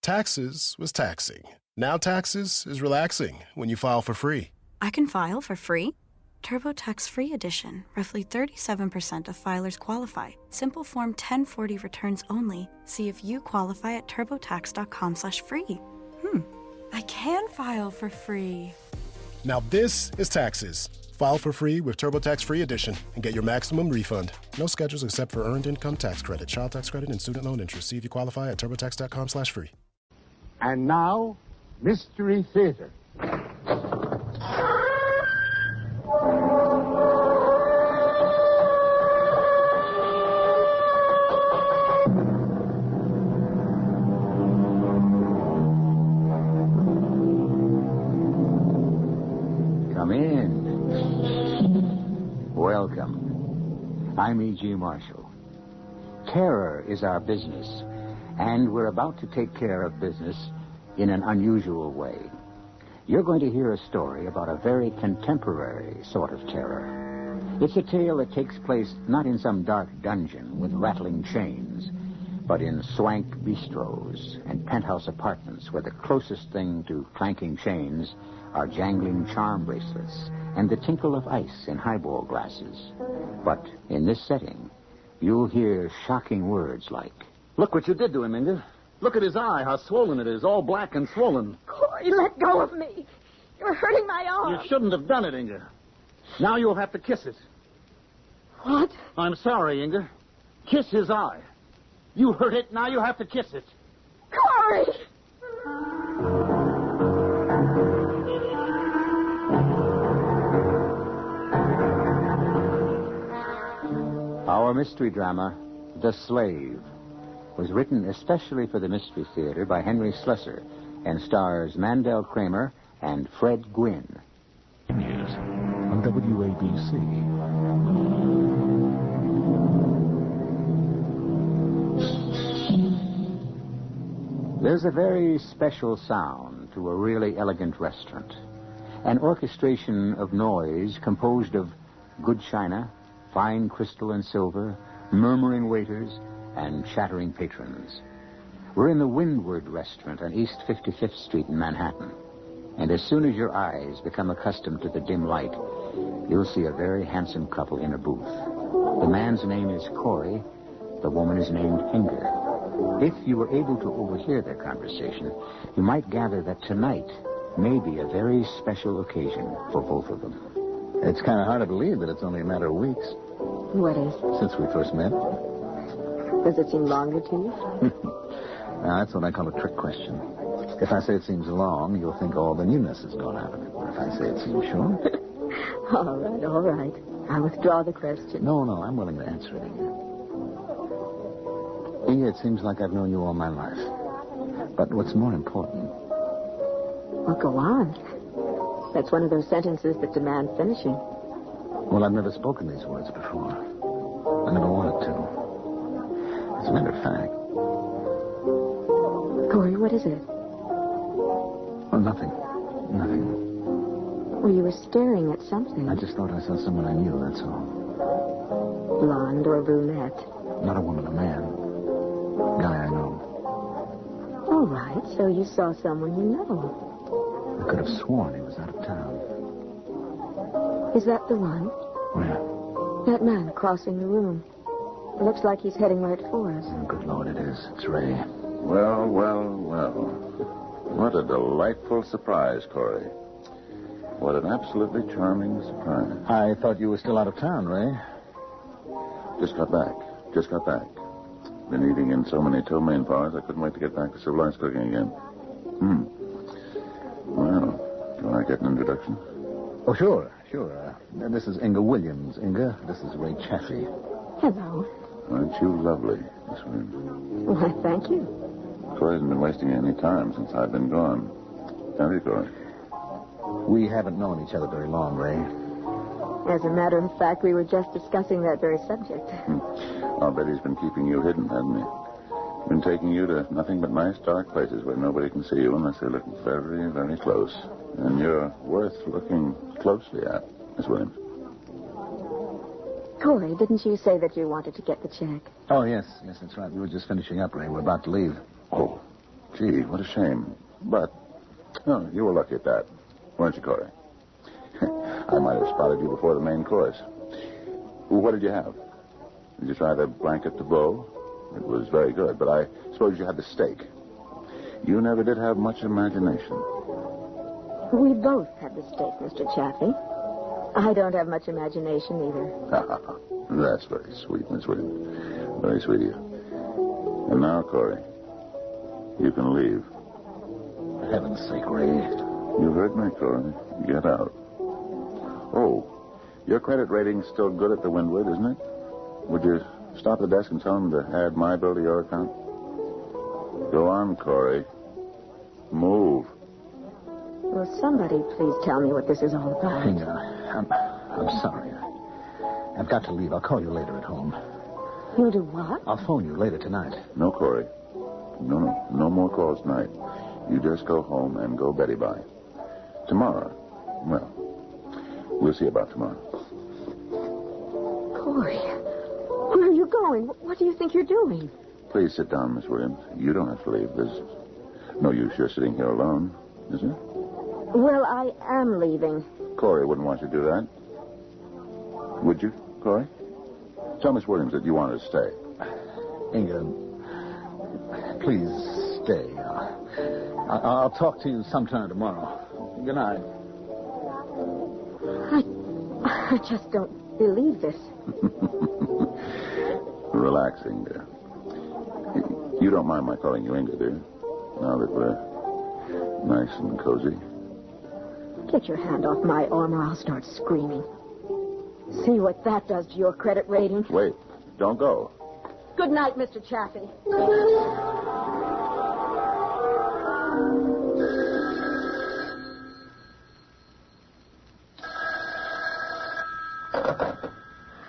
Taxes was taxing. Now taxes is relaxing when you file for free. I can file for free? TurboTax Free Edition. Roughly 37% of filers qualify. Simple Form 1040 returns only. See if you qualify at turbotax.com/free. I can file for free. Now this is taxes. File for free with TurboTax Free Edition and get your maximum refund. No schedules except for Earned Income Tax Credit, Child Tax Credit, and Student Loan Interest. See if you qualify at turbotax.com/free. And now, Mystery Theater. Come in. Welcome. I'm E.G. Marshall. Terror is our business, and we're about to take care of business in an unusual way. You're going to hear a story about a very contemporary sort of terror. It's a tale that takes place not in some dark dungeon with rattling chains, but in swank bistros and penthouse apartments where the closest thing to clanking chains are jangling charm bracelets and the tinkle of ice in highball glasses. But in this setting, you'll hear shocking words like, "Look what you did to him, Inga. Look at his eye, how swollen it is, all black and swollen." Corey, let go of me. You're hurting my arm. You shouldn't have done it, Inga. Now you'll have to kiss it. What? I'm sorry, Inga. Kiss his eye. You hurt it, now you have to kiss it. Corey! Our mystery drama, The Slave, was written especially for the Mystery Theater by Henry Slessor and stars Mandel Kramer and Fred Gwynne. News on WABC. There's a very special sound to a really elegant restaurant. An orchestration of noise composed of good china, fine crystal and silver, murmuring waiters, and chattering patrons. We're in the Windward Restaurant on East 55th Street in Manhattan. And as soon as your eyes become accustomed to the dim light, you'll see a very handsome couple in a booth. The man's name is Corey. The woman is named Inger. If you were able to overhear their conversation, you might gather that tonight may be a very special occasion for both of them. It's kind of hard to believe that it's only a matter of weeks What is? since we first met. Does it seem longer to you? Now, that's what I call a trick question. If I say it seems long, you'll think all the newness has gone out of it. But if I say it seems short... All right. I withdraw the question. No, I'm willing to answer it, Inga. Inga, it seems like I've known you all my life. But what's more important... Well, go on. That's one of those sentences that demand finishing. Well, I've never spoken these words before. I never wanted to. As a matter of fact... Corey, what is it? Oh, nothing. Well, you were staring at something. I just thought I saw someone I knew, that's all. Blonde or brunette? Not a woman, a man. Guy I know. All right, so you saw someone you know. I could have sworn he was out of town. Is that the one? Where? That man crossing the room. It looks like he's heading right for us. Oh, good Lord, it is. It's Ray. Well. What a delightful surprise, Corey. What an absolutely charming surprise. I thought you were still out of town, Ray. Just got back. Been eating in so many ptomaine bars, I couldn't wait to get back to civilized cooking again. Well, do I get an introduction? Oh, sure. This is Inga Williams. Inga, this is Ray Chaffee. Hello. Aren't you lovely, Miss Williams? Why, thank you. Corey hasn't been wasting any time since I've been gone. Have you, Corey? We haven't known each other very long, Ray. As a matter of fact, we were just discussing that very subject. I'll bet he's been keeping you hidden, hasn't he? Been taking you to nothing but nice dark places where nobody can see you unless they look very, very close. And you're worth looking closely at, Miss Williams. Corey, didn't you say that you wanted to get the check? Oh, yes, that's right. We were just finishing up, Ray. We're about to leave. Oh, Gee, what a shame. But, no, you were lucky at that, weren't you, Corey? I might have spotted you before the main course. What did you have? Did you try the blanket de veau? It was very good, but I suppose you had the steak. You never did have much imagination. We both had the steak, Mr. Chaffee. I don't have much imagination either. That's very sweet, Miss Williams. Very sweet of you. And now, Corey, you can leave. For heaven's sake, Ray. You heard me, Corey. Get out. Oh, your credit rating's still good at the Windward, isn't it? Would you stop at the desk and tell them to add my bill to your account? Go on, Corey. Move. Will somebody please tell me what this is all about? Hey, I'm sorry. I've got to leave. I'll call you later at home. You'll do what? I'll phone you later tonight. No, Corey. No more calls tonight. You just go home and go Betty by. Tomorrow, well, we'll see about tomorrow. Corey, where are you going? What do you think you're doing? Please sit down, Miss Williams. You don't have to leave. There's no use you're sitting here alone, is there? Well, I am leaving. Corey wouldn't want you to do that. Would you, Corey? Tell Miss Williams that you want her to stay. Inga, please stay. I'll talk to you sometime tomorrow. Good night. I just don't believe this. Relaxing, dear. You don't mind my calling you Inga, do you? Now that we're nice and cozy. Get your hand off my arm or I'll start screaming. See what that does to your credit rating. Wait, don't go. Good night, Mr. Chaffee.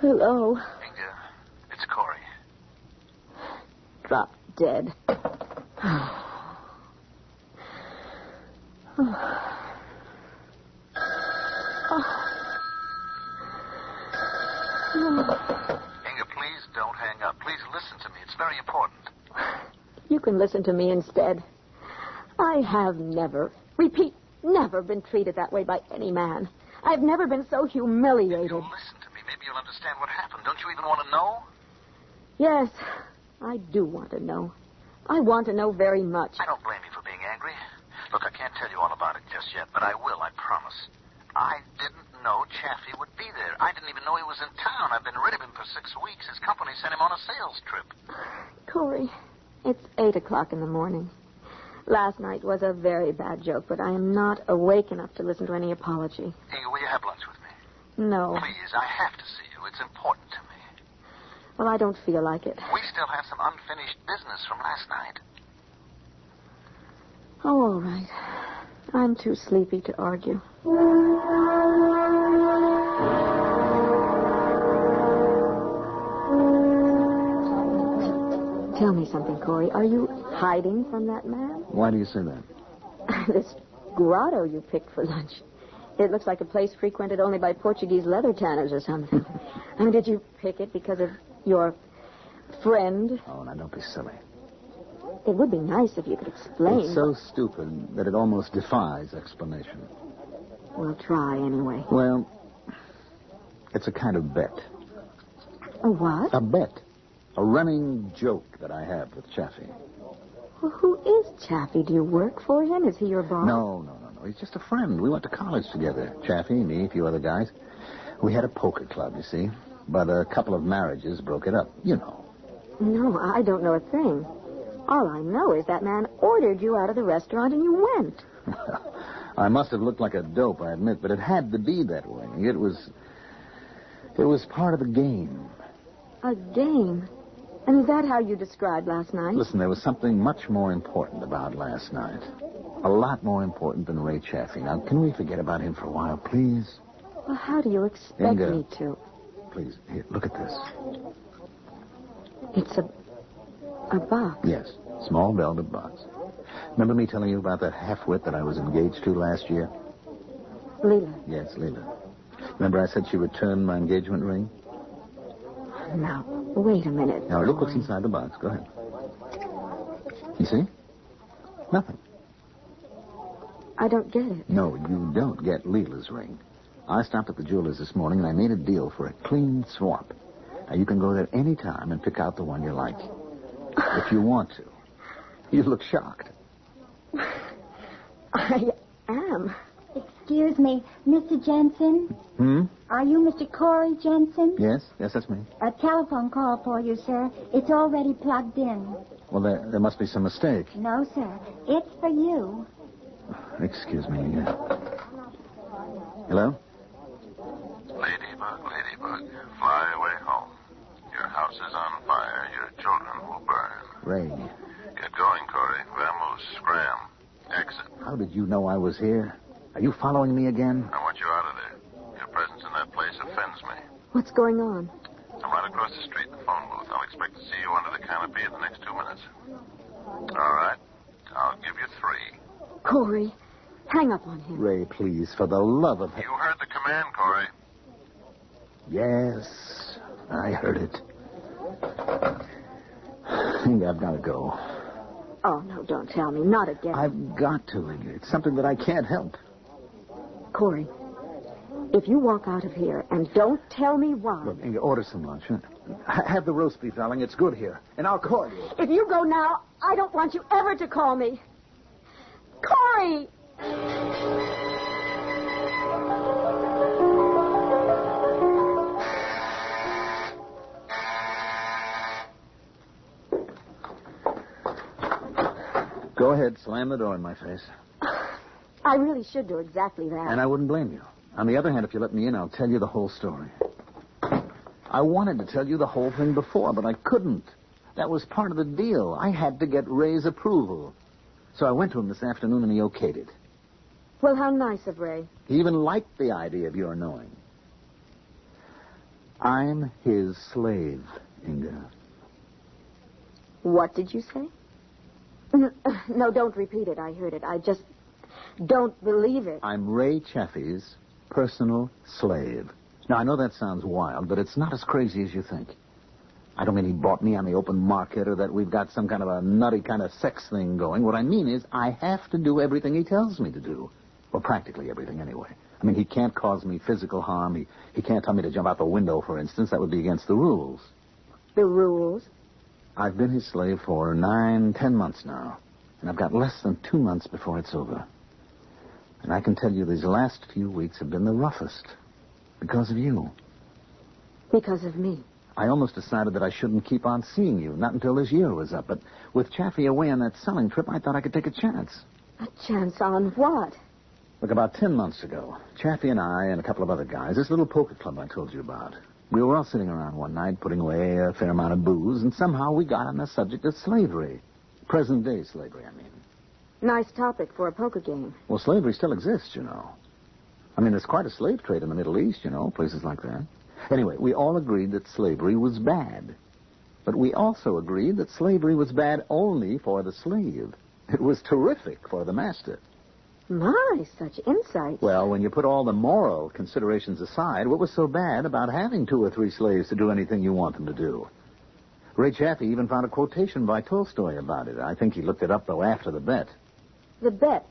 Hello. Inga, it's Corey. Drop dead. Inga, please don't hang up. Please listen to me. It's very important. You can listen to me instead. I have never, repeat, never been treated that way by any man. I've never been so humiliated. If you'll listen to me, maybe you'll understand what happened. Don't you even want to know? Yes, I do want to know. I want to know very much. I don't blame you for being angry. Look, I can't tell you all about it just yet, but I will, I promise. I didn't know Chaffee would be there. I didn't even know he was in town. I've been rid of him for 6 weeks. His company sent him on a sales trip. Corey, it's 8 o'clock in the morning. Last night was a very bad joke, but I am not awake enough to listen to any apology. Inga, will you have lunch with me? No. Please, I have to see you. It's important to me. Well, I don't feel like it. We still have some unfinished business from last night. Oh, all right. I'm too sleepy to argue. Tell me something, Corey. Are you hiding from that man? Why do you say that? This grotto you picked for lunch. It looks like a place frequented only by Portuguese leather tanners or something. I mean, did you pick it because of your friend? Oh, now don't be silly. It would be nice if you could explain. It's so stupid that it almost defies explanation. We'll try anyway. Well, it's a kind of bet. A what? A bet. A running joke that I have with Chaffee. Well, who is Chaffee? Do you work for him? Is he your boss? No. He's just a friend. We went to college together. Chaffee, me, a few other guys. We had a poker club, you see. But a couple of marriages broke it up. You know. No, I don't know a thing. All I know is that man ordered you out of the restaurant and you went. Well, I must have looked like a dope, I admit, but it had to be that way. It was part of the game. A game? And is that how you described last night? Listen, there was something much more important about last night. A lot more important than Ray Chaffee. Now, can we forget about him for a while, please? Well, how do you expect Inga, me to? Please, here, look at this. It's a box. Yes, small velvet box. Remember me telling you about that half-wit that I was engaged to last year? Leela. Yes, Leela. Remember I said she returned my engagement ring? Now, wait a minute. Now, look what's inside the box. Go ahead. You see? Nothing. I don't get it. No, you don't get Leela's ring. I stopped at the jeweler's this morning, and I made a deal for a clean swap. Now, you can go there any time and pick out the one you like. If you want to. You look shocked. I am. Excuse me, Mr. Jensen? Are you Mr. Corey Jensen? Yes, that's me. A telephone call for you, sir. It's already plugged in. Well, there must be some mistake. No, sir. It's for you. Excuse me. Hello? Ladybug, fly away home. Your house is on fire. Your children will burn. Ray. Get going, Corey. Vamoose, scram. Exit. How did you know I was here? Are you following me again? I want you out of there. Your presence in that place offends me. What's going on? I'm right across the street in the phone booth. I'll expect to see you under the canopy in the next 2 minutes. All right. I'll give you 3. Corey, hang up on him. Ray, please, for the love of... You heard the command, Corey. Yes, I heard it. I think I've got to go. Oh, no, don't tell me. Not again. I've got to. It's something that I can't help. Corey, if you walk out of here and don't tell me why... Look, Inga, order some lunch. Huh? Have the roast beef, darling. It's good here. And I'll call you. If you go now, I don't want you ever to call me. Corey! Go ahead, slam the door in my face. I really should do exactly that. And I wouldn't blame you. On the other hand, if you let me in, I'll tell you the whole story. I wanted to tell you the whole thing before, but I couldn't. That was part of the deal. I had to get Ray's approval. So I went to him this afternoon, and he okayed it. Well, how nice of Ray. He even liked the idea of your knowing. I'm his slave, Inga. What did you say? No, don't repeat it. I heard it. I just don't believe it. I'm Ray Chaffee's personal slave. Now, I know that sounds wild, but it's not as crazy as you think. I don't mean he bought me on the open market or that we've got some kind of a nutty kind of sex thing going. What I mean is I have to do everything he tells me to do. Well, practically everything anyway. I mean, he can't cause me physical harm. He can't tell me to jump out the window, for instance. That would be against the rules. The rules? I've been his slave for 9-10 months now. And I've got less than 2 months before it's over. And I can tell you these last few weeks have been the roughest. Because of you. Because of me. I almost decided that I shouldn't keep on seeing you, not until this year was up. But with Chaffee away on that selling trip, I thought I could take a chance. A chance on what? Look, about 10 months ago, Chaffee and I and a couple of other guys, this little poker club I told you about, we were all sitting around one night putting away a fair amount of booze, and somehow we got on the subject of slavery. Present-day slavery, I mean. Nice topic for a poker game. Well, slavery still exists, you know. I mean, there's quite a slave trade in the Middle East, you know, places like that. Anyway, we all agreed that slavery was bad. But we also agreed that slavery was bad only for the slave. It was terrific for the master. My, such insight. Well, when you put all the moral considerations aside, what was so bad about having 2 or 3 slaves to do anything you want them to do? Ray Chaffee even found a quotation by Tolstoy about it. I think he looked it up, though, after the bet. The bet?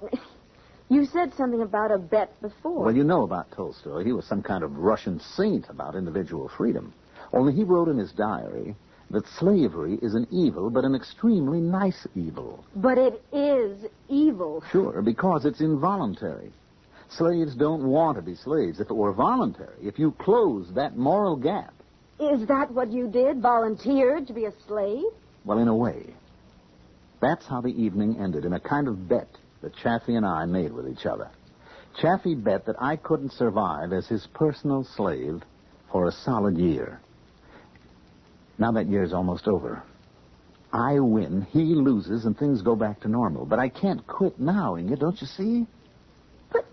You said something about a bet before. Well, you know about Tolstoy. He was some kind of Russian saint about individual freedom. Only he wrote in his diary that slavery is an evil, but an extremely nice evil. But it is evil. Sure, because it's involuntary. Slaves don't want to be slaves. If it were voluntary, if you close that moral gap... Is that what you did? Volunteered to be a slave? Well, in a way. That's how the evening ended, in a kind of bet that Chaffee and I made with each other. Chaffee bet that I couldn't survive as his personal slave for a solid year. Now that year's almost over. I win, he loses, and things go back to normal. But I can't quit now, Inga, don't you see? But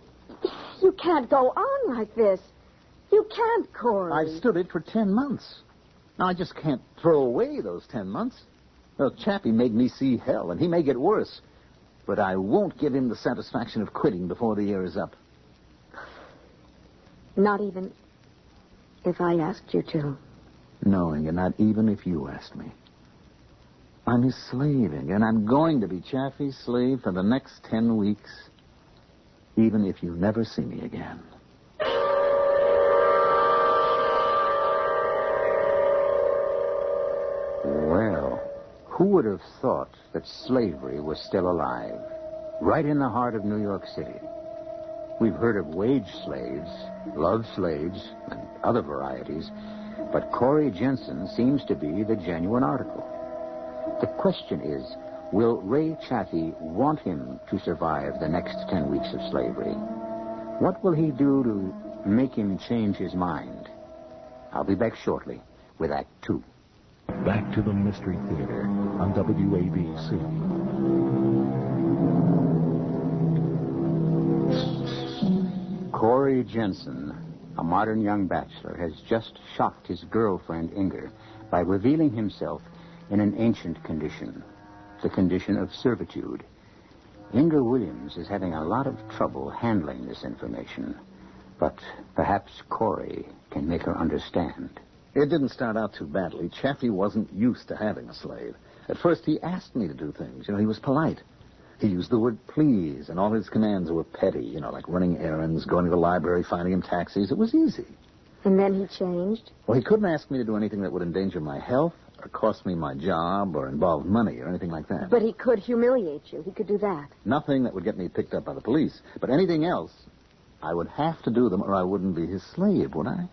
you can't go on like this. You can't, Corey. I've stood it for 10 months. Now, I just can't throw away those 10 months. Well, Chappie made me see hell, and he may get worse. But I won't give him the satisfaction of quitting before the year is up. Not even if I asked you to? No, Inga, not even if you asked me. I'm his slave, Inga, and I'm going to be Chaffee's slave for the next 10 weeks, even if you never see me again. Well, who would have thought that slavery was still alive, right in the heart of New York City? We've heard of wage slaves, love slaves, and other varieties, but Corey Jensen seems to be the genuine article. The question is, will Ray Chaffee want him to survive the next 10 weeks of slavery? What will he do to make him change his mind? I'll be back shortly with Act 2. Back to the Mystery Theater on WABC. Corey Jensen, a modern young bachelor, has just shocked his girlfriend, Inger, by revealing himself in an ancient condition, the condition of servitude. Inger Williams is having a lot of trouble handling this information, but perhaps Corey can make her understand. It didn't start out too badly. Chaffee wasn't used to having a slave. At first, he asked me to do things. He was polite. He used the word please, and all his commands were petty, like running errands, going to the library, finding him taxis. It was easy. And then he changed? Well, he couldn't ask me to do anything that would endanger my health or cost me my job or involve money or anything like that. But he could humiliate you. He could do that. Nothing that would get me picked up by the police. But anything else, I would have to do them or I wouldn't be his slave, would I?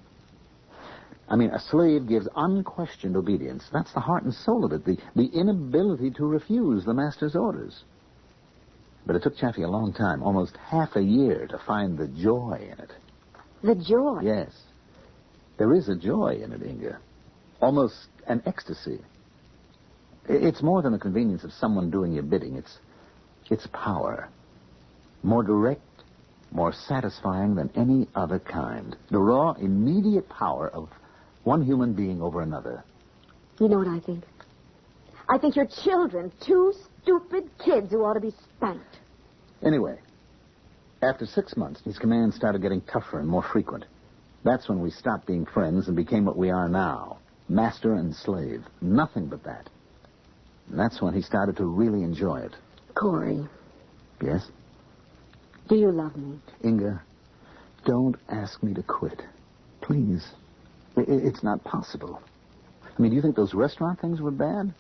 I mean, a slave gives unquestioned obedience. That's the heart and soul of it, the inability to refuse the master's orders. But it took Chaffee a long time, almost half a year, to find the joy in it. The joy? Yes. There is a joy in it, Inga. Almost an ecstasy. It's more than the convenience of someone doing your bidding. It's power. More direct, more satisfying than any other kind. The raw, immediate power of one human being over another. You know what I think? I think you're children, two stupid kids who ought to be spanked. Anyway, after 6 months, his commands started getting tougher and more frequent. That's when we stopped being friends and became what we are now. Master and slave. Nothing but that. And that's when he started to really enjoy it. Corey. Yes? Do you love me? Inga, don't ask me to quit. Please. It's not possible. I mean, do you think those restaurant things were bad?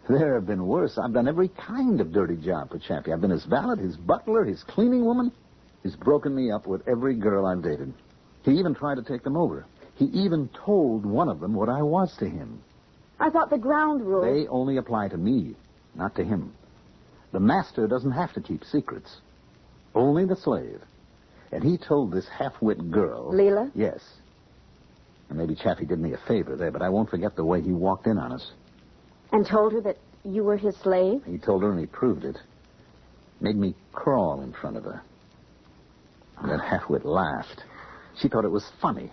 There have been worse. I've done every kind of dirty job for Chaffee. I've been his valet, his butler, his cleaning woman. He's broken me up with every girl I've dated. He even tried to take them over. He even told one of them what I was to him. I thought the ground rules... They only apply to me, not to him. The master doesn't have to keep secrets. Only the slave. And he told this half-wit girl... Leela? Yes. And maybe Chaffee did me a favor there, but I won't forget the way he walked in on us. And told her that you were his slave? He told her and he proved it. Made me crawl in front of her. And that half-wit laughed. She thought it was funny.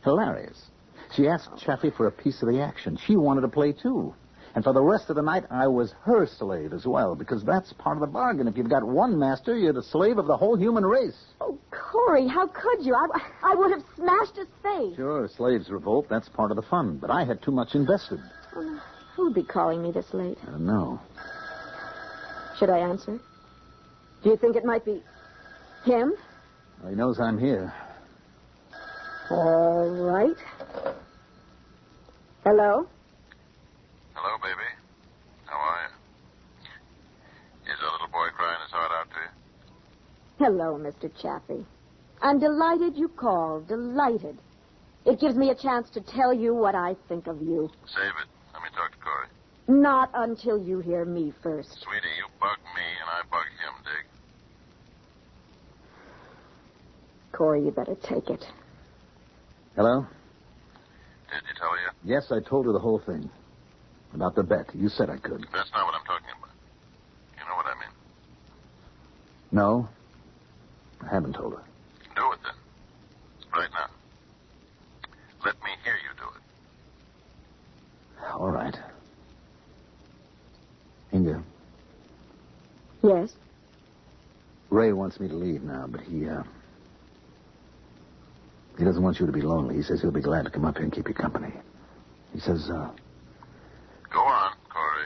Hilarious. She asked Chaffee for a piece of the action. She wanted to play, too. And for the rest of the night, I was her slave as well, because that's part of the bargain. If you've got one master, you're the slave of the whole human race. Oh, Corey, how could you? I would have smashed his face. Sure, slaves revolt. That's part of the fun. But I had too much invested. Who'd be calling me this late? I don't know. Should I answer? Do you think it might be him? Well, he knows I'm here. All right. Hello? Hello, baby. How are you? Is our little boy crying his heart out to you? Hello, Mr. Chaffee. I'm delighted you called. Delighted. It gives me a chance to tell you what I think of you. Save it. Let me talk to Corey. Not until you hear me first. Sweetie, you bug me and I bug him, Dig. Corey, you better take it. Hello? Did you tell you? Yes, I told her the whole thing. About the bet. You said I could. That's not what I'm talking about. You know what I mean. No, I haven't told her. Do it then. Right now. Let me hear you do it. All right. Inga. Yes? Ray wants me to leave now, but he doesn't want you to be lonely. He says he'll be glad to come up here and keep you company. He says, Go on, Corey.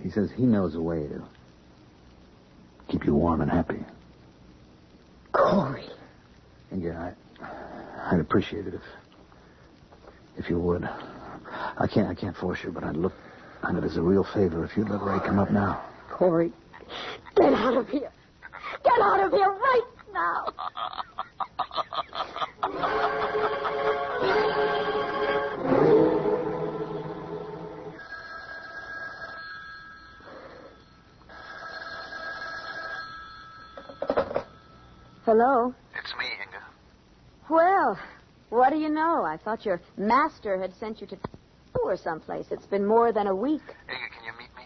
He says he knows a way to keep you warm and happy. Corey. And yeah, I'd appreciate it if you would. I can't force you, but I'd look on it as a real favor if you'd let Ray come up now. Corey, get out of here. Get out of here right now. Hello? It's me, Inga. Well, what do you know? I thought your master had sent you to or someplace. It's been more than a week. Inga, can you meet me?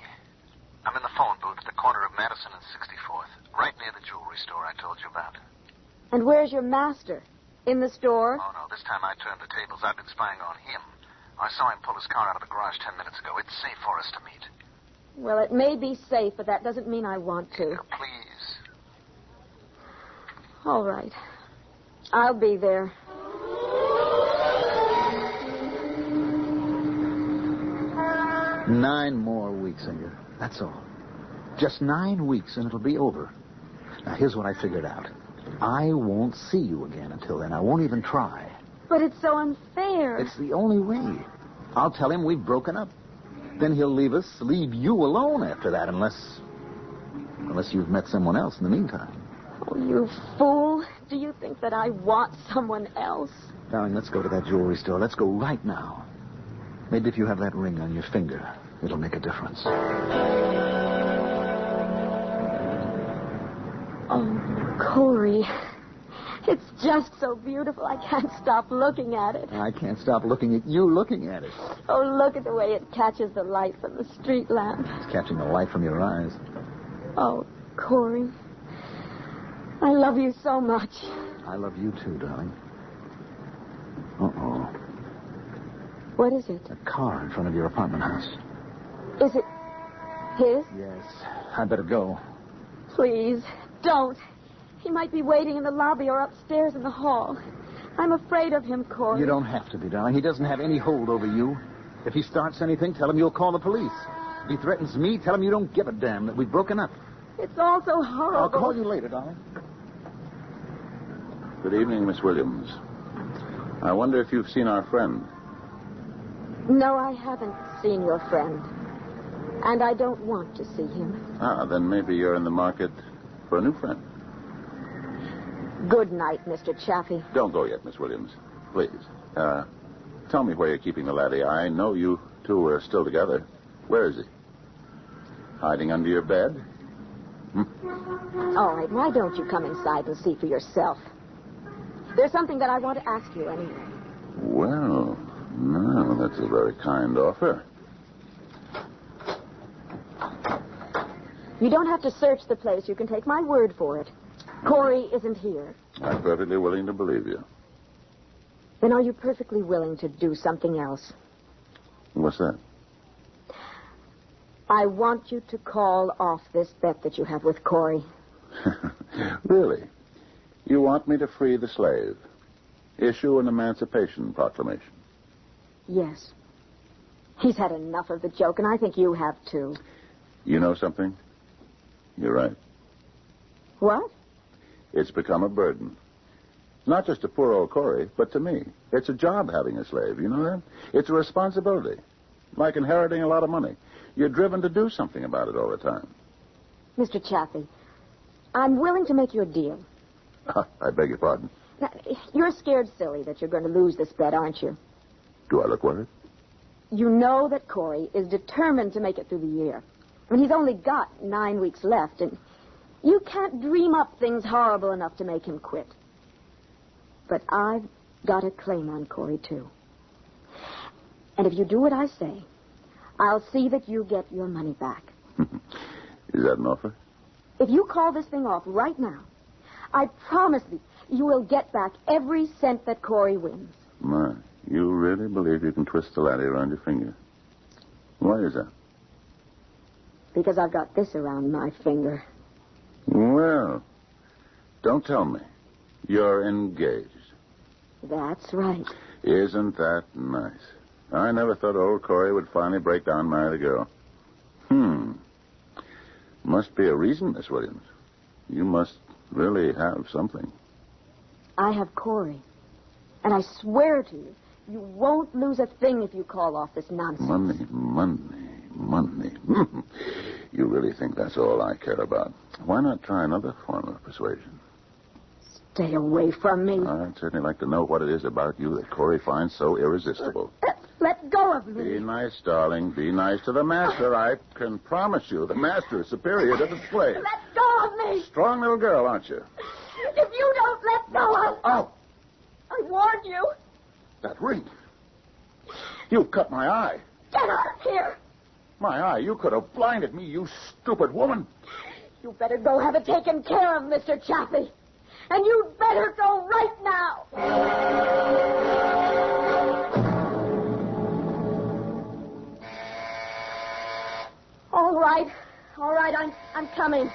I'm in the phone booth at the corner of Madison and 64th, right near the jewelry store I told you about. And where's your master? In the store? Oh, no, this time I turned the tables. I've been spying on him. I saw him pull his car out of the garage 10 minutes ago. It's safe for us to meet. Well, it may be safe, but that doesn't mean I want to. Inga, please. All right. I'll be there. Nine more weeks, Inga. That's all. Just 9 weeks, and it'll be over. Now, here's what I figured out. I won't see you again until then. I won't even try. But it's so unfair. It's the only way. I'll tell him we've broken up. Then he'll leave you alone after that, unless you've met someone else in the meantime. Oh, you fool. Do you think that I want someone else? Darling, let's go to that jewelry store. Let's go right now. Maybe if you have that ring on your finger, it'll make a difference. Oh, Corey. It's just so beautiful. I can't stop looking at it. I can't stop looking at you looking at it. Oh, look at the way it catches the light from the street lamp. It's catching the light from your eyes. Oh, Corey. I love you so much. I love you too, darling. Uh-oh. What is it? A car in front of your apartment house. Is it his? Yes. I'd better go. Please, don't. He might be waiting in the lobby or upstairs in the hall. I'm afraid of him, Corey. You don't have to be, darling. He doesn't have any hold over you. If he starts anything, tell him you'll call the police. If he threatens me, tell him you don't give a damn, that we've broken up. It's all so horrible. I'll call you later, darling. Good evening, Miss Williams. I wonder if you've seen our friend. No, I haven't seen your friend. And I don't want to see him. Then maybe you're in the market for a new friend. Good night, Mr. Chaffee. Don't go yet, Miss Williams. Please. Tell me where you're keeping the laddie. I know you two are still together. Where is he? Hiding under your bed? All right, why don't you come inside and see for yourself? There's something that I want to ask you anyway. Well, no, that's a very kind offer. You don't have to search the place. You can take my word for it. Corey isn't here. I'm perfectly willing to believe you. Then are you perfectly willing to do something else? What's that? I want you to call off this bet that you have with Corey. Really? You want me to free the slave? Issue an emancipation proclamation? Yes. He's had enough of the joke, and I think you have, too. You know something? You're right. What? It's become a burden. Not just to poor old Corey, but to me. It's a job having a slave, you know that? It's a responsibility. Like inheriting a lot of money. You're driven to do something about it all the time. Mr. Chaffee, I'm willing to make you a deal. I beg your pardon. Now, you're scared silly that you're going to lose this bet, aren't you? Do I look worried? You know that Corey is determined to make it through the year. I mean, he's only got 9 weeks left, and you can't dream up things horrible enough to make him quit. But I've got a claim on Corey, too. And if you do what I say, I'll see that you get your money back. Is that an offer? If you call this thing off right now, I promise you will get back every cent that Corey wins. My, you really believe you can twist the laddie around your finger? Why is that? Because I've got this around my finger. Well, don't tell me. You're engaged. That's right. Isn't that nice? I never thought old Corey would finally break down and marry the girl. must be a reason, Miss Williams. You must really have something. I have Corey. And I swear to you, you won't lose a thing if you call off this nonsense. Money. You really think that's all I care about? Why not try another form of persuasion? Stay away from me. I'd certainly like to know what it is about you that Corey finds so irresistible. Let go of me. Be nice, darling. Be nice to the master. I can promise you the master is superior to the slave. Let go of me. Strong little girl, aren't you? If you don't let go, Oh! I warned you. That ring. You cut my eye. Get out of here. My eye. You could have blinded me, you stupid woman. You better go have it taken care of, Mr. Chaffee. And you'd better go right now. All right, I'm coming.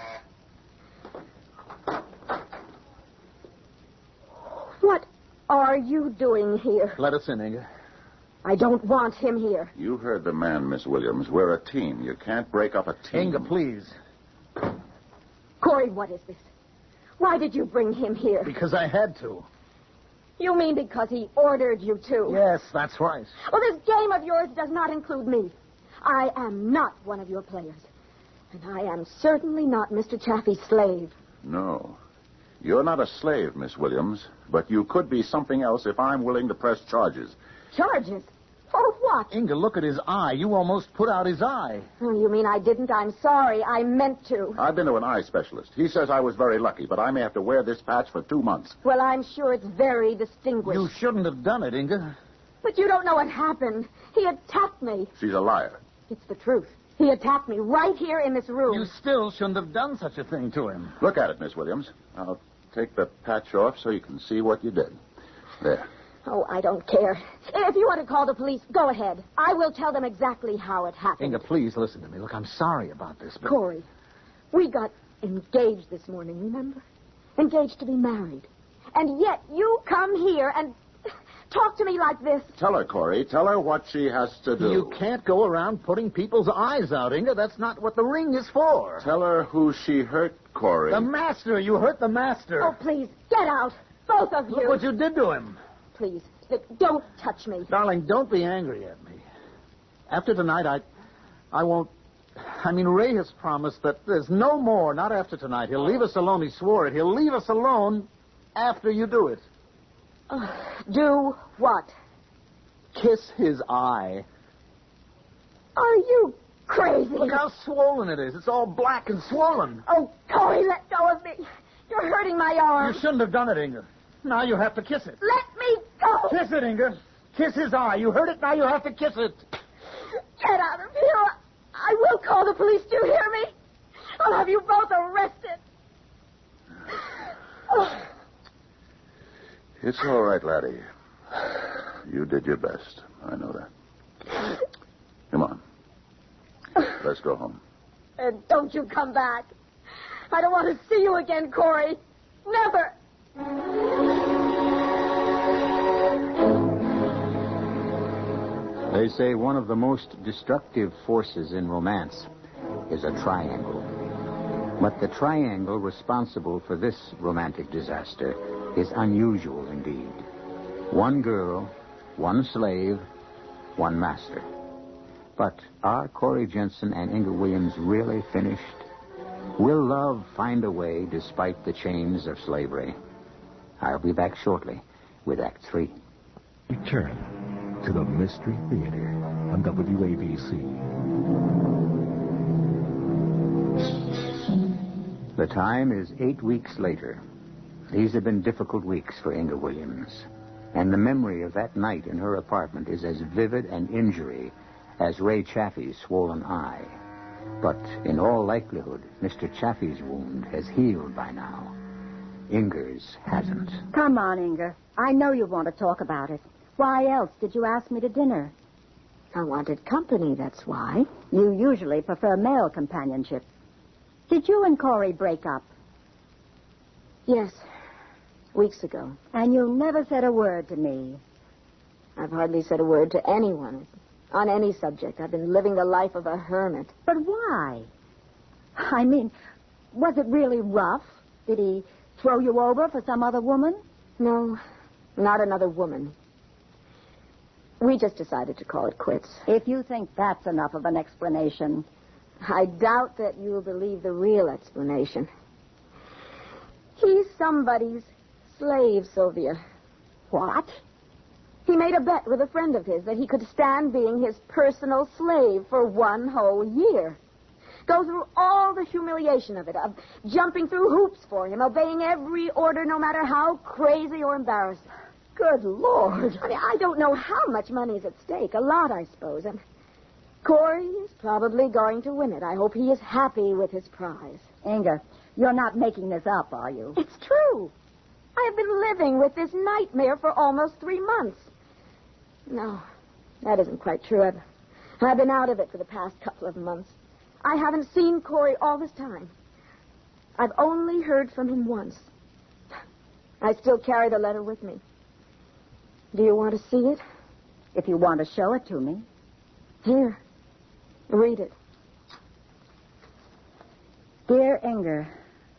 What are you doing here? Let us in, Inga. I don't want him here. You heard the man, Miss Williams. We're a team. You can't break up a team. Inga, please. Corey, what is this? Why did you bring him here? Because I had to. You mean because he ordered you to? Yes, that's right. Well, this game of yours does not include me. I am not one of your players. And I am certainly not Mr. Chaffee's slave. No. You're not a slave, Miss Williams, but you could be something else if I'm willing to press charges. Charges? For what? Inga, look at his eye. You almost put out his eye. Oh, you mean I didn't? I'm sorry. I meant to. I've been to an eye specialist. He says I was very lucky, but I may have to wear this patch for 2 months. Well, I'm sure it's very distinguished. You shouldn't have done it, Inga. But you don't know what happened. He attacked me. She's a liar. It's the truth. He attacked me right here in this room. You still shouldn't have done such a thing to him. Look at it, Miss Williams. I'll take the patch off so you can see what you did. There. Oh, I don't care. If you want to call the police, go ahead. I will tell them exactly how it happened. Inga, please listen to me. Look, I'm sorry about this, but... Corey, we got engaged this morning, remember? Engaged to be married. And yet you come here and talk to me like this. Tell her, Corey. Tell her what she has to do. You can't go around putting people's eyes out, Inga. That's not what the ring is for. Tell her who she hurt, Corey. The master. You hurt the master. Oh, please, get out. Both of you. Look what you did to him. Please, don't touch me. Darling, don't be angry at me. After tonight, I won't... I mean, Ray has promised that there's no more, not after tonight. He'll leave us alone. He swore it. He'll leave us alone after you do it. Do what? Kiss his eye. Are you crazy? Look how swollen it is. It's all black and swollen. Oh, Corey, let go of me. You're hurting my arm. You shouldn't have done it, Inga. Now you have to kiss it. Let me go. Kiss it, Inga. Kiss his eye. You heard it. Now you have to kiss it. Get out of here. I will call the police. Do you hear me? I'll have you both arrested. Oh. It's all right, laddie. You did your best. I know that. Come on. Let's go home. And don't you come back. I don't want to see you again, Corey. Never. They say one of the most destructive forces in romance is a triangle. But the triangle responsible for this romantic disaster is unusual indeed. One girl, one slave, one master. But are Corey Jensen and Inga Williams really finished? Will love find a way despite the chains of slavery? I'll be back shortly with Act 3. Return to the Mystery Theater on WABC. The time is 8 weeks later. These have been difficult weeks for Inga Williams. And the memory of that night in her apartment is as vivid an injury as Ray Chaffee's swollen eye. But in all likelihood, Mr. Chaffee's wound has healed by now. Inga's hasn't. Come on, Inga. I know you want to talk about it. Why else did you ask me to dinner? I wanted company, that's why. You usually prefer male companionship. Did you and Corey break up? Yes, weeks ago. And you never said a word to me. I've hardly said a word to anyone on any subject. I've been living the life of a hermit. But why? I mean, was it really rough? Did he throw you over for some other woman? No, not another woman. We just decided to call it quits. If you think that's enough of an explanation. I doubt that you'll believe the real explanation. He's somebody's slave, Sylvia. What? He made a bet with a friend of his that he could stand being his personal slave for 1 whole year. Go through all the humiliation of it, of jumping through hoops for him, obeying every order no matter how crazy or embarrassing. Good Lord. I mean, I don't know how much money is at stake. A lot, I suppose. And Corey is probably going to win it. I hope he is happy with his prize. Inga, you're not making this up, are you? It's true. I have been living with this nightmare for almost 3 months. No, that isn't quite true. I've been out of it for the past couple of months. I haven't seen Corey all this time. I've only heard from him once. I still carry the letter with me. Do you want to see it? If you want to show it to me. Here. Read it. Dear Inger,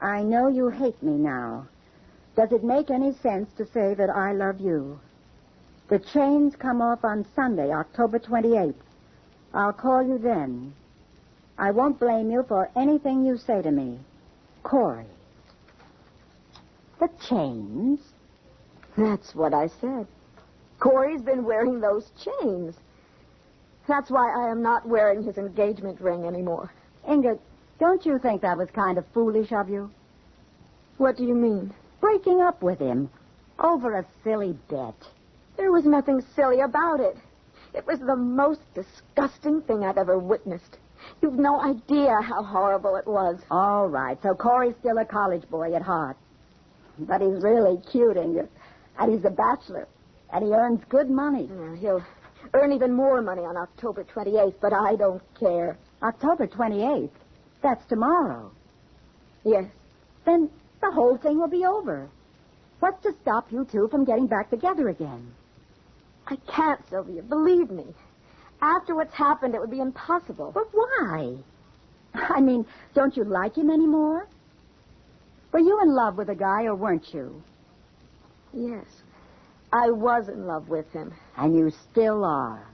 I know you hate me now. Does it make any sense to say that I love you? The chains come off on Sunday, October 28th. I'll call you then. I won't blame you for anything you say to me. Corey. The chains? That's what I said. Corey's been wearing those chains. That's why I am not wearing his engagement ring anymore. Inga, don't you think that was kind of foolish of you? What do you mean? Breaking up with him over a silly bet. There was nothing silly about it. It was the most disgusting thing I've ever witnessed. You've no idea how horrible it was. All right, so Corey's still a college boy at heart. But he's really cute, Inga. And he's a bachelor. And he earns good money. Yeah, he'll earn even more money on October 28th, but I don't care. October 28th? That's tomorrow. Yes. Then the whole thing will be over. What's to stop you two from getting back together again? I can't, Sylvia. Believe me. After what's happened, it would be impossible. But why? I mean, don't you like him anymore? Were you in love with a guy or weren't you? Yes. I was in love with him. And you still are.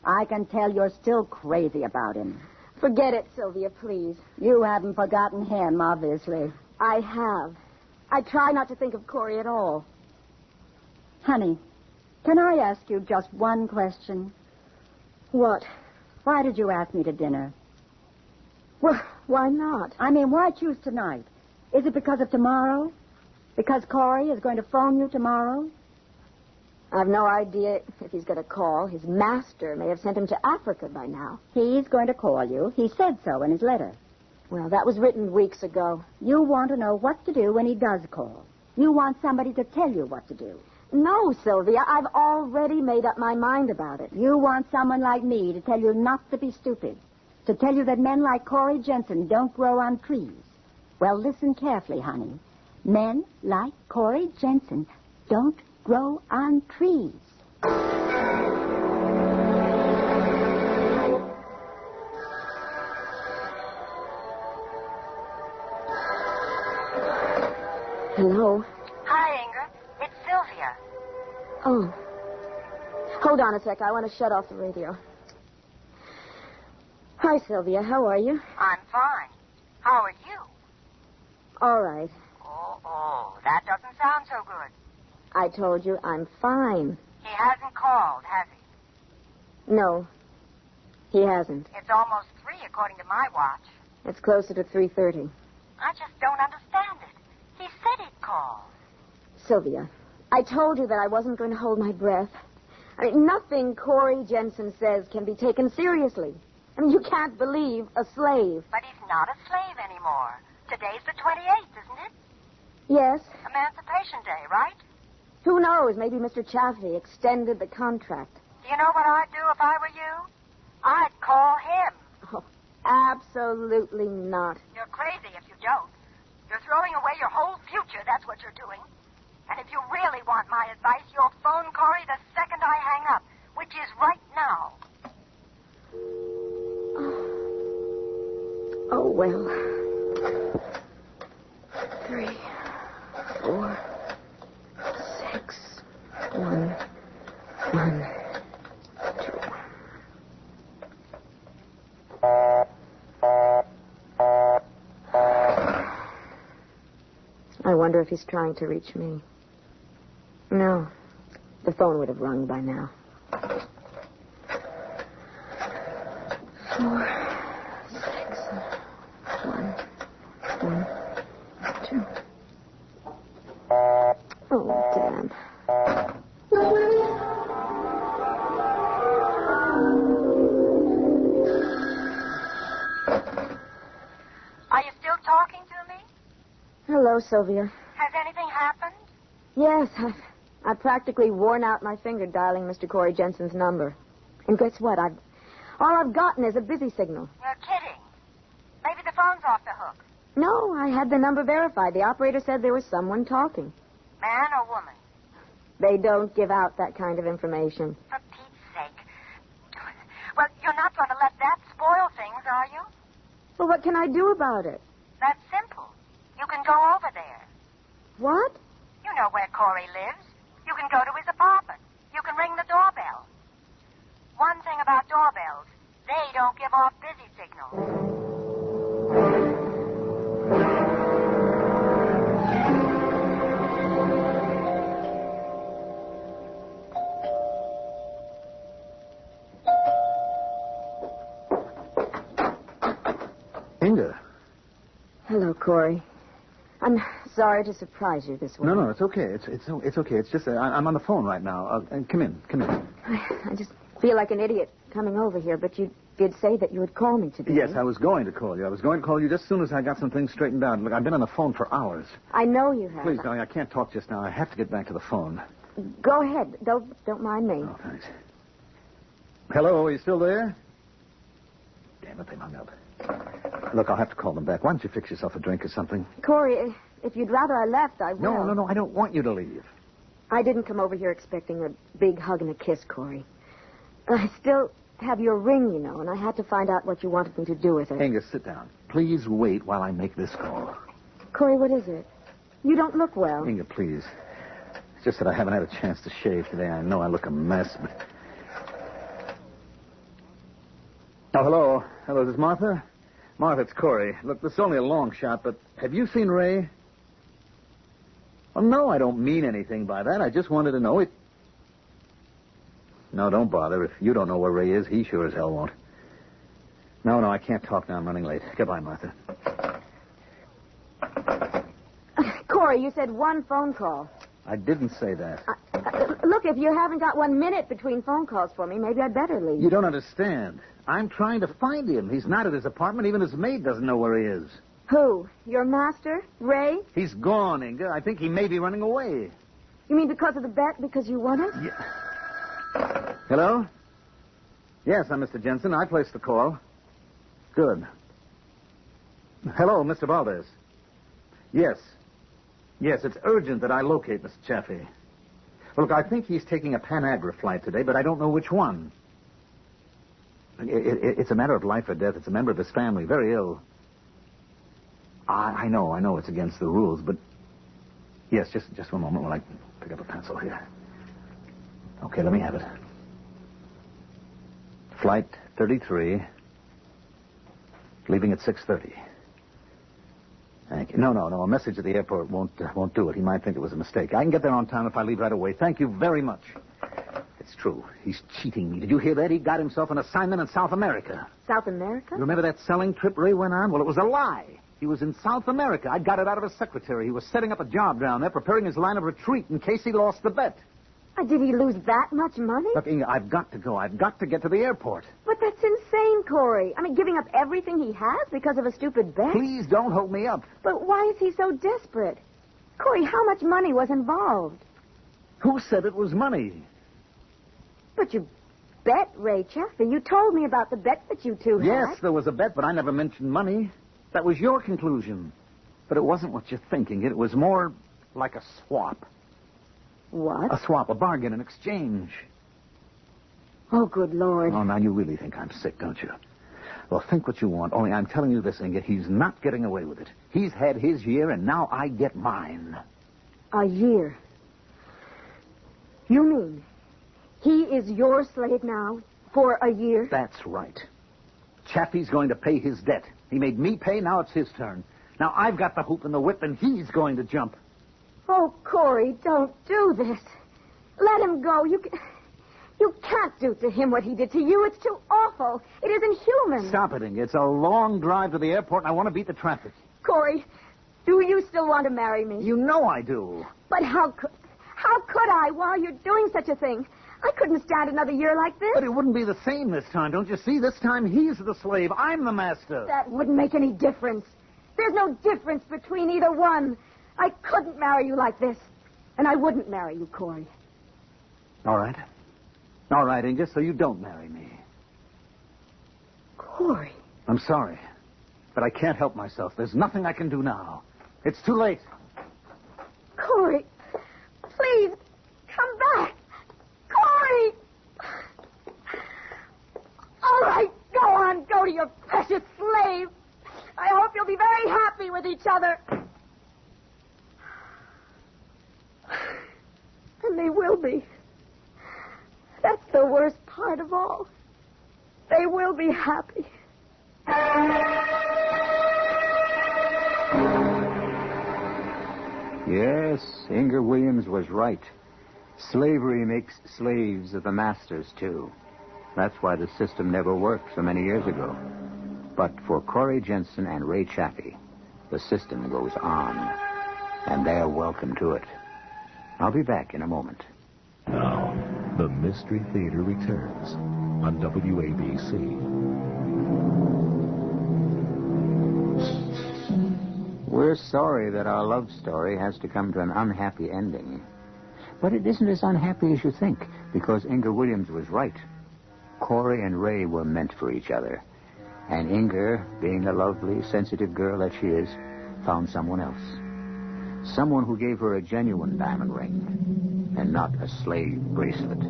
I can tell you're still crazy about him. Forget it, Sylvia, please. You haven't forgotten him, obviously. I have. I try not to think of Corey at all. Honey, can I ask you just one question? What? Why did you ask me to dinner? Well, why not? I mean, why choose tonight? Is it because of tomorrow? Because Corey is going to phone you tomorrow? I've no idea if he's going to call. His master may have sent him to Africa by now. He's going to call you. He said so in his letter. Well, that was written weeks ago. You want to know what to do when he does call. You want somebody to tell you what to do. No, Sylvia, I've already made up my mind about it. You want someone like me to tell you not to be stupid. To tell you that men like Corey Jensen don't grow on trees. Well, listen carefully, honey. Men like Corey Jensen don't grow on trees. Hello? Hi, Ingrid. It's Sylvia. Oh. Hold on a sec. I want to shut off the radio. Hi, Sylvia. How are you? I'm fine. How are you? All right. Oh, that doesn't sound so good. I told you I'm fine. He hasn't called, has he? No, he hasn't. It's almost 3 according to my watch. It's closer to 3:30. I just don't understand it. He said he'd call. Sylvia, I told you that I wasn't going to hold my breath. I mean, nothing Corey Jensen says can be taken seriously. I mean, you can't believe a slave. But he's not a slave anymore. Today's the 28th, isn't it? Yes. Emancipation Day, right? Who knows? Maybe Mr. Chaffee extended the contract. Do you know what I'd do if I were you? I'd call him. Oh, absolutely not. You're crazy if you don't. You're throwing away your whole future, that's what you're doing. And if you really want my advice, you'll phone Corey the second I hang up, which is right now. Oh, well. 3, 4, 6, 1, 1, 2. I wonder if he's trying to reach me. No. The phone would have rung by now. 4, 6, 1, 1, 2. Oh, damn. Are you still talking to me? Hello, Sylvia. Has anything happened? Yes, I've practically worn out my finger dialing Mr. Corey Jensen's number. And guess what? All I've gotten is a busy signal. You're kidding. Maybe the phone's off the hook. No, I had the number verified. The operator said there was someone talking. Man or woman? They don't give out that kind of information. For Pete's sake. Well, you're not going to let that spoil things, are you? Well, what can I do about it? That's simple. You can go over there. What? You know where Corey lives. You can go to his apartment. You can ring the doorbell. One thing about doorbells, they don't give off busy signals. Inga. Hello, Corey. I'm sorry to surprise you this way. No, it's okay. It's okay. It's just I'm on the phone right now. Come in. I just feel like an idiot coming over here, but you did say that you would call me today. Yes, I was going to call you. I was going to call you just as soon as I got some things straightened out. Look, I've been on the phone for hours. I know you have. Please, darling, I can't talk just now. I have to get back to the phone. Go ahead. Don't mind me. Oh, thanks. Hello, are you still there? Damn it, they hung up. Look, I'll have to call them back. Why don't you fix yourself a drink or something? Corey, if you'd rather I left, I will. No, I don't want you to leave. I didn't come over here expecting a big hug and a kiss, Corey. I still have your ring, you know, and I had to find out what you wanted me to do with it. Angus, sit down. Please wait while I make this call. Corey, what is it? You don't look well. Inga, please. It's just that I haven't had a chance to shave today. I know I look a mess, but... Oh, hello. Hello, is this Martha? Martha, it's Corey. Look, this is only a long shot, but have you seen Ray? Well, no, I don't mean anything by that. I just wanted to know it. No, don't bother. If you don't know where Ray is, he sure as hell won't. No, I can't talk now. I'm running late. Goodbye, Martha. Corey, you said one phone call. I didn't say that. Look, if you haven't got 1 minute between phone calls for me, maybe I'd better leave. You don't understand. I'm trying to find him. He's not at his apartment. Even his maid doesn't know where he is. Who? Your master? Ray? He's gone, Inga. I think he may be running away. You mean because of the bet? Because you won it? Yeah. Hello? Yes, I'm Mr. Jensen. I placed the call. Good. Hello, Mr. Valdez. Yes, it's urgent that I locate Mr. Chaffee. Look, I think he's taking a Pan-Agra flight today, but I don't know which one. It's a matter of life or death. It's a member of his family, very ill. I know it's against the rules, but... Yes, just one moment while I pick up a pencil here. Okay, let me have it. Flight 33, leaving at 6:30. Thank you. No, a message at the airport won't do it. He might think it was a mistake. I can get there on time if I leave right away. Thank you very much. It's true. He's cheating me. Did you hear that? He got himself an assignment in South America. South America? You remember that selling trip Ray went on? Well, it was a lie. He was in South America. I got it out of his secretary. He was setting up a job down there, preparing his line of retreat in case he lost the bet. Did he lose that much money? Look, Inga, I've got to go. I've got to get to the airport. But that's insane, Corey. I mean, giving up everything he has because of a stupid bet? Please don't hold me up. But why is he so desperate? Corey, how much money was involved? Who said it was money? But you bet Ray Chaffee. You told me about the bet that you two had. Yes, there was a bet, but I never mentioned money. That was your conclusion. But it wasn't what you're thinking. It was more like a swap. What? A swap, a bargain, an exchange. Oh, good Lord. Oh, now you really think I'm sick, don't you? Well, think what you want, only I'm telling you this, Inga, he's not getting away with it. He's had his year, and now I get mine. A year? You mean he is your slave now for a year? That's right. Chaffee's going to pay his debt. He made me pay, now it's his turn. Now I've got the hoop and the whip, and he's going to jump. Oh, Corey, don't do this. Let him go. You can't do to him what he did to you. It's too awful. It isn't human. Stop it, Inga. It's a long drive to the airport, and I want to beat the traffic. Corey, do you still want to marry me? You know I do. But how could I while you're doing such a thing? I couldn't stand another year like this. But it wouldn't be the same this time, don't you see? This time he's the slave. I'm the master. That wouldn't make any difference. There's no difference between either one. I couldn't marry you like this. And I wouldn't marry you, Corey. All right. All right, Inga, so you don't marry me. Corey. I'm sorry, but I can't help myself. There's nothing I can do now. It's too late. Corey, please, come back. Corey! All right, go on. Go to your precious slave. I hope you'll be very happy with each other. And they will be. That's the worst part of all. They will be happy. Yes, Inger Williams was right. Slavery makes slaves of the masters, too. That's why the system never worked so many years ago. But for Corey Jensen and Ray Chaffee, the system goes on. And they're welcome to it. I'll be back in a moment. Now, the Mystery Theater returns on WABC. We're sorry that our love story has to come to an unhappy ending. But it isn't as unhappy as you think, because Inger Williams was right. Corey and Ray were meant for each other. And Inger, being the lovely, sensitive girl that she is, found someone else. Someone who gave her a genuine diamond ring, and not a slave bracelet.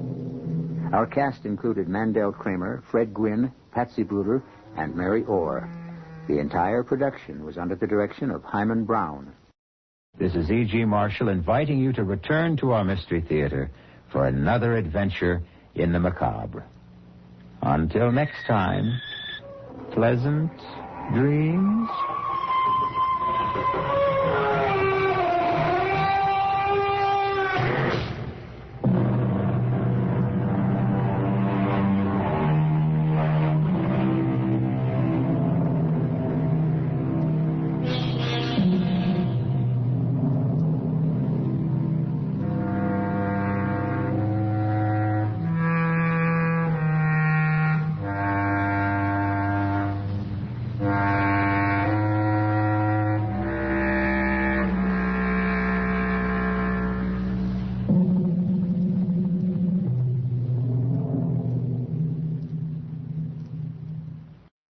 Our cast included Mandel Kramer, Fred Gwynn, Patsy Bruder, and Mary Orr. The entire production was under the direction of Hyman Brown. This is E.G. Marshall inviting you to return to our Mystery Theater for another adventure in the macabre. Until next time, pleasant dreams.